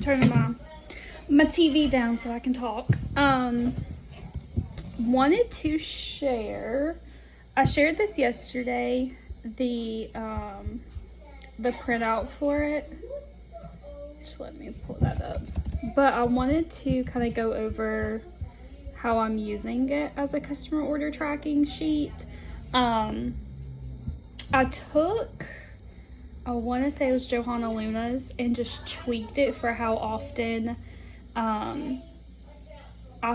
turning my TV down so I can talk. Wanted to share. I shared this yesterday. The printout for it. Just let me pull that up. But I wanted to kind of go over how I'm using it as a customer order tracking sheet. I want to say it was Johanna Luna's, and just tweaked it for how often I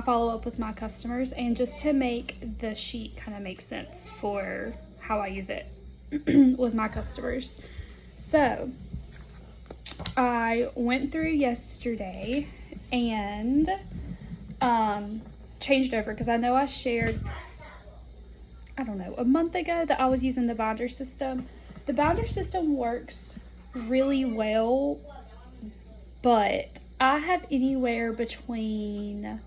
follow up with my customers, and just to make the sheet kind of make sense for how I use it with my customers. So I went through yesterday and changed over, because I know I shared, I don't know, a month ago that I was using the binder system. The binder system works really well, but I have anywhere between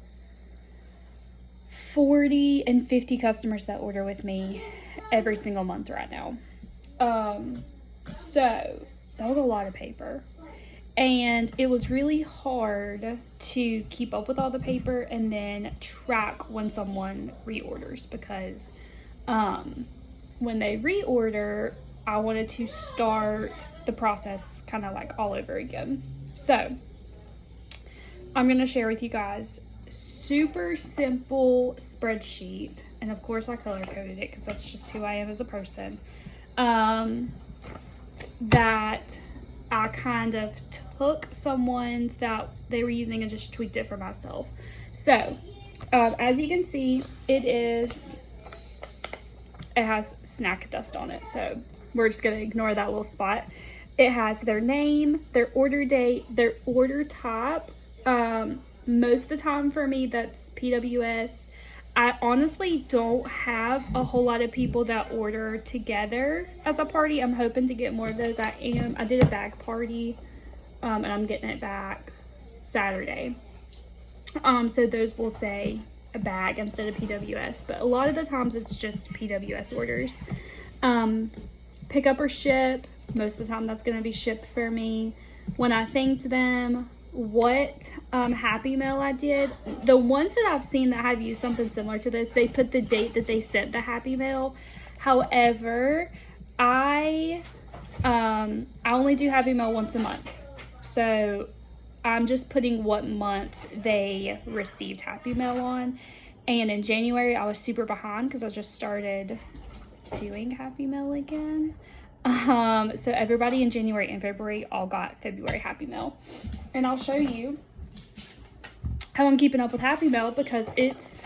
40 and 50 customers that order with me every single month right now. So that was a lot of paper, and it was really hard to keep up with all the paper and then track when someone reorders, because when they reorder, I wanted to start the process kind of like all over again. So I'm going to share with you guys super simple spreadsheet, and of course I color coded it because that's just who I am as a person, that I kind of took someone's that they were using and just tweaked it for myself. So as you can see, it has snack dust on it, so we're just going to ignore that little spot. It has their name, their order date, their order type. Most of the time for me, that's PWS. I honestly don't have a whole lot of people that order together as a party. I'm hoping to get more of those. I did a bag party, and I'm getting it back Saturday. So those will say a bag instead of PWS, but a lot of the times it's just PWS orders. Pick up or ship, most of the time that's going to be shipped for me. When I thanked them, what Happy Mail I did, the ones that I've seen that have used something similar to this, they put the date that they sent the Happy Mail. However, I only do Happy Mail once a month, so I'm just putting what month they received Happy Mail on. And in January I was super behind because I just started doing Happy Mail again. So everybody in January and February all got February Happy Mail, and I'll show you how I'm keeping up with Happy Mail, because it's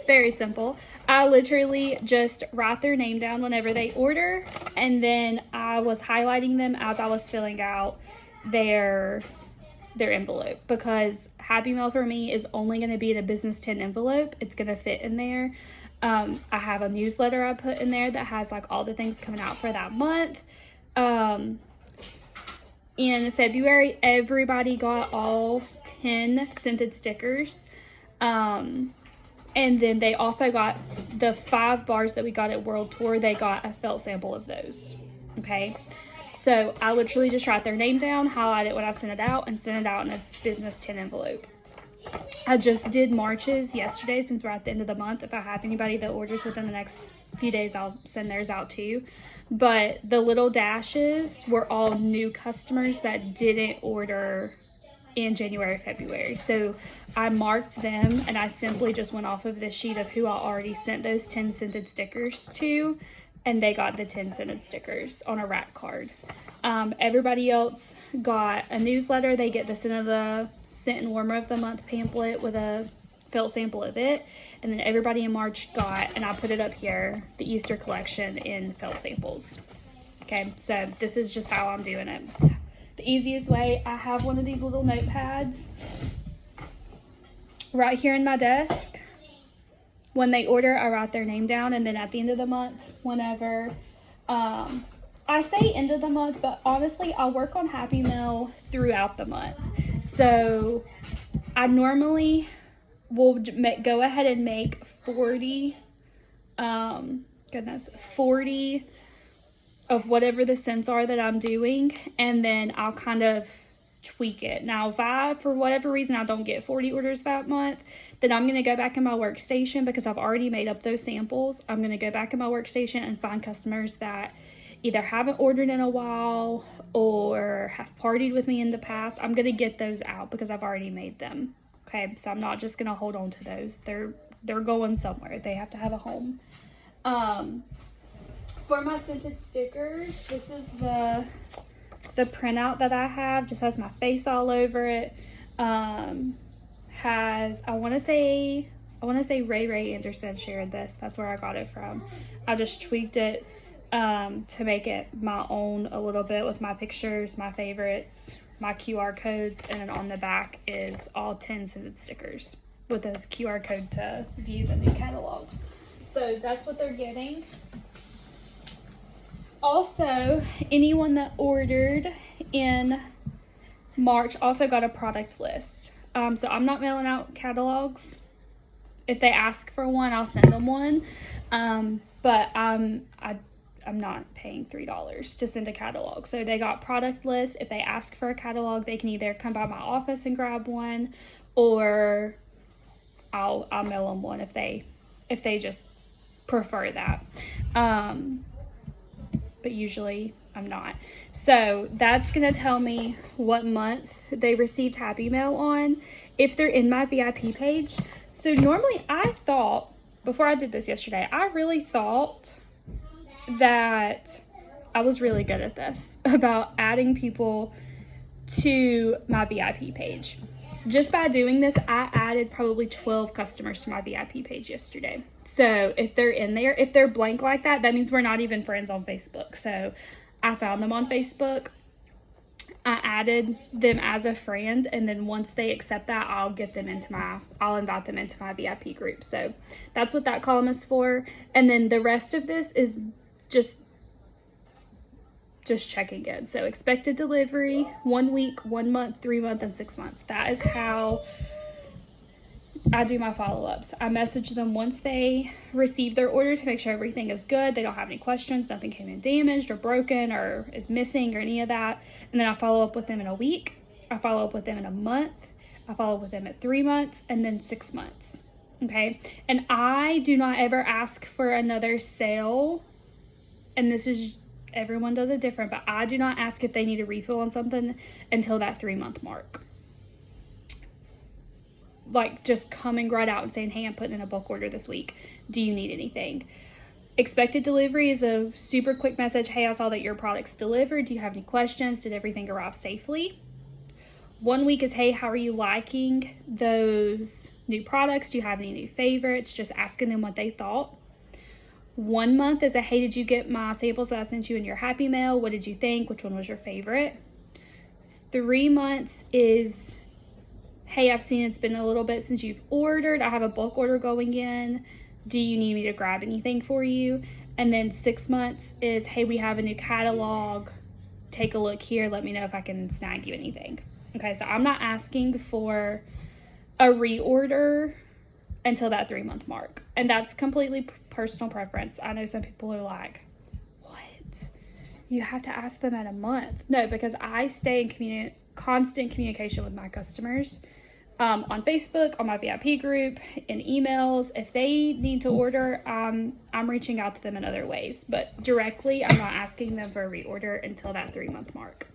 very simple. I literally just write their name down whenever they order, and then I was highlighting them as I was filling out their envelope, because Happy Mail for me is only going to be in a business 10 envelope. It's going to fit in there. I have a newsletter I put in there that has like all the things coming out for that month. In February, everybody got all 10 scented stickers. And then they also got the 5 bars that we got at World Tour. They got a felt sample of those. Okay. So I literally just write their name down, highlight it when I send it out, and send it out in a business 10 envelope. I just did March's yesterday, since we're at the end of the month. If I have anybody that orders within the next few days, I'll send theirs out too. But the little dashes were all new customers that didn't order in January, February. So I marked them, and I simply just went off of this sheet of who I already sent those 10 scented stickers to, and they got the 10 scented stickers on a rack card. Everybody else got a newsletter. They get the Scent and Warmer of the Month pamphlet with a felt sample of it. And then everybody in March got, and I put it up here, the Easter collection in felt samples. Okay, so this is just how I'm doing it. The easiest way, I have one of these little notepads right here in my desk. When they order, I write their name down, and then at the end of the month, whenever, I say end of the month, but honestly, I work on Happy Mail throughout the month. So I normally will go ahead and make 40 of whatever the scents are that I'm doing, and then I'll kind of tweak it. Now, if I, for whatever reason, I don't get 40 orders that month, then I'm going to go back in my workstation because I've already made up those samples. I'm going to go back in my workstation and find customers that either haven't ordered in a while or have partied with me in the past. I'm going to get those out because I've already made them. Okay, so I'm not just going to hold on to those. They're going somewhere. They have to have a home. For my scented stickers, this is the printout that I have. Just has my face all over it. Has, I want to say Ray Anderson shared this. That's where I got it from. I just tweaked it to make it my own a little bit with my pictures, my favorites, my QR codes, and then on the back is all 10 scented stickers with this QR code to view the new catalog. So that's what they're getting. Also, anyone that ordered in March also got a product list. So I'm not mailing out catalogs. If they ask for one, I'll send them one. But I'm not paying $3 to send a catalog. So they got product lists. If they ask for a catalog, they can either come by my office and grab one, or I'll mail them one if they just prefer that. But usually I'm not. So that's gonna tell me what month they received Happy Mail on, if they're in my VIP page. So normally I thought, before I did this yesterday, I really thought that I was really good at this, about adding people to my VIP page. Just by doing this, I added probably 12 customers to my VIP page yesterday. So if they're in there, if they're blank like that, that means we're not even friends on Facebook. So I found them on Facebook. I added them as a friend, and then once they accept that, I'll invite them into my VIP group. So that's what that column is for. And then the rest of this is just checking in. So expected delivery, 1 week, 1 month, 3 months, and 6 months. That is how I do my follow-ups. I message them once they receive their order to make sure everything is good. They don't have any questions, nothing came in damaged or broken or is missing or any of that. And then I follow up with them in a week. I follow up with them in a month. I follow up with them at 3 months, and then 6 months. Okay. And I do not ever ask for another sale. And this is, everyone does it different, but I do not ask if they need a refill on something until that 3 month mark. Like just coming right out and saying, hey, I'm putting in a bulk order this week. Do you need anything? Expected delivery is a super quick message. Hey, I saw that your product's delivered. Do you have any questions? Did everything arrive safely? 1 week is, hey, how are you liking those new products? Do you have any new favorites? Just asking them what they thought. 1 month is a, hey, did you get my samples that I sent you in your Happy Mail? What did you think? Which one was your favorite? 3 months is, hey, I've seen it's been a little bit since you've ordered. I have a bulk order going in. Do you need me to grab anything for you? And then 6 months is, hey, we have a new catalog. Take a look here. Let me know if I can snag you anything. Okay, so I'm not asking for a reorder until that 3 month mark. And that's completely personal preference. I know some people are like, what? You have to ask them at a month. No, because I stay in constant communication with my customers on Facebook, on my VIP group, in emails. If they need to order, I'm reaching out to them in other ways. But directly, I'm not asking them for a reorder until that 3 month mark.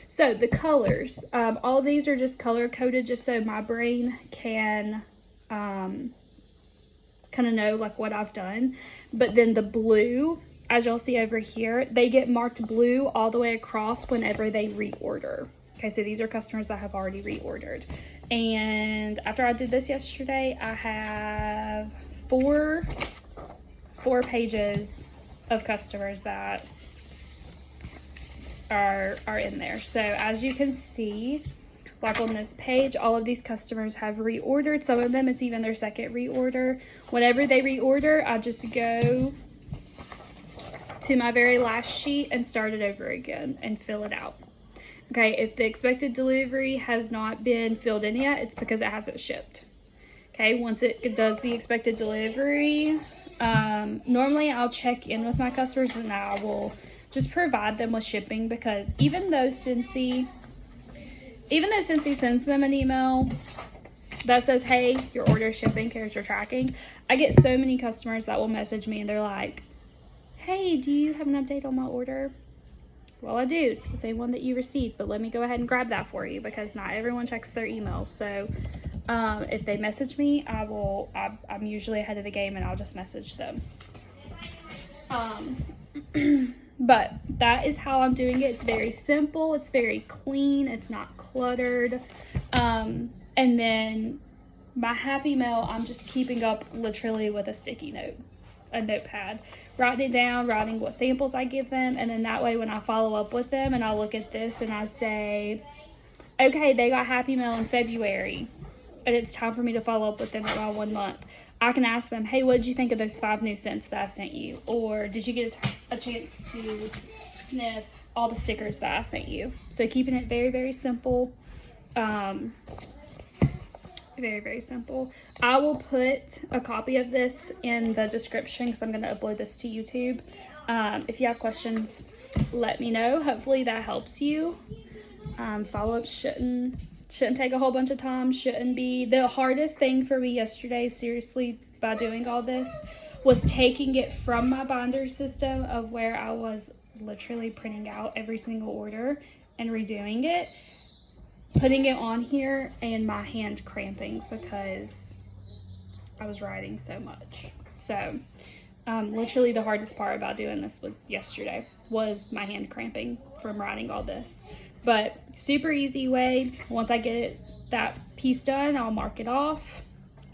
So the colors, all of these are just color coded just so my brain can kind of know like what I've done. But then the blue, as y'all see over here, they get marked blue all the way across whenever they reorder. Okay, so these are customers that have already reordered. And after I did this yesterday, I have four pages of customers that are in there. So as you can see, like on this page, all of these customers have reordered. Some of them, it's even their second reorder. Whenever they reorder, I just go to my very last sheet and start it over again and fill it out. Okay, if the expected delivery has not been filled in yet, it's because it hasn't shipped. Okay, once it does the expected delivery, normally I'll check in with my customers and I will just provide them with shipping, because even though Scentsy even though Cincy sends them an email that says, hey, your order is shipping, carrier tracking, I get so many customers that will message me and they're like, hey, do you have an update on my order? Well, I do. It's the same one that you received, but let me go ahead and grab that for you because not everyone checks their email. So if they message me, I'm usually ahead of the game and I'll just message them. But that is how I'm doing it. It's very simple. It's very clean. It's not cluttered. And then my Happy Mail, I'm just keeping up literally with a sticky note, a notepad, writing it down, writing what samples I give them. And then that way when I follow up with them and I look at this and I say, okay, they got Happy Mail in February and it's time for me to follow up with them around 1 month. I can ask them, hey, what did you think of those 5 new scents that I sent you? Or did you get a chance to sniff all the stickers that I sent you? So keeping it very, very simple. Very, very simple. I will put a copy of this in the description because I'm going to upload this to YouTube. If you have questions, let me know. Hopefully that helps you. Follow-up shouldn't take a whole bunch of time. Shouldn't be. The hardest thing for me yesterday, seriously, by doing all this, was taking it from my binder system of where I was literally printing out every single order and redoing it, putting it on here, and my hand cramping because I was writing so much. So literally the hardest part about doing this yesterday was my hand cramping from writing all this. But super easy way. Once I get that piece done, I'll mark it off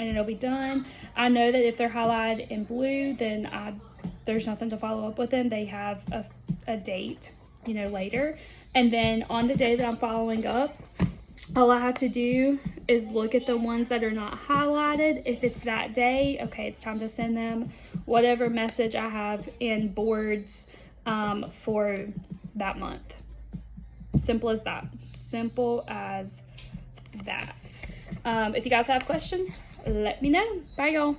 and it'll be done. I know that if they're highlighted in blue, then there's nothing to follow up with them. They have a date, later. And then on the day that I'm following up, all I have to do is look at the ones that are not highlighted. If it's that day, okay, it's time to send them whatever message I have in boards for that month. Simple as that. Simple as that. If you guys have questions, let me know. Bye, y'all.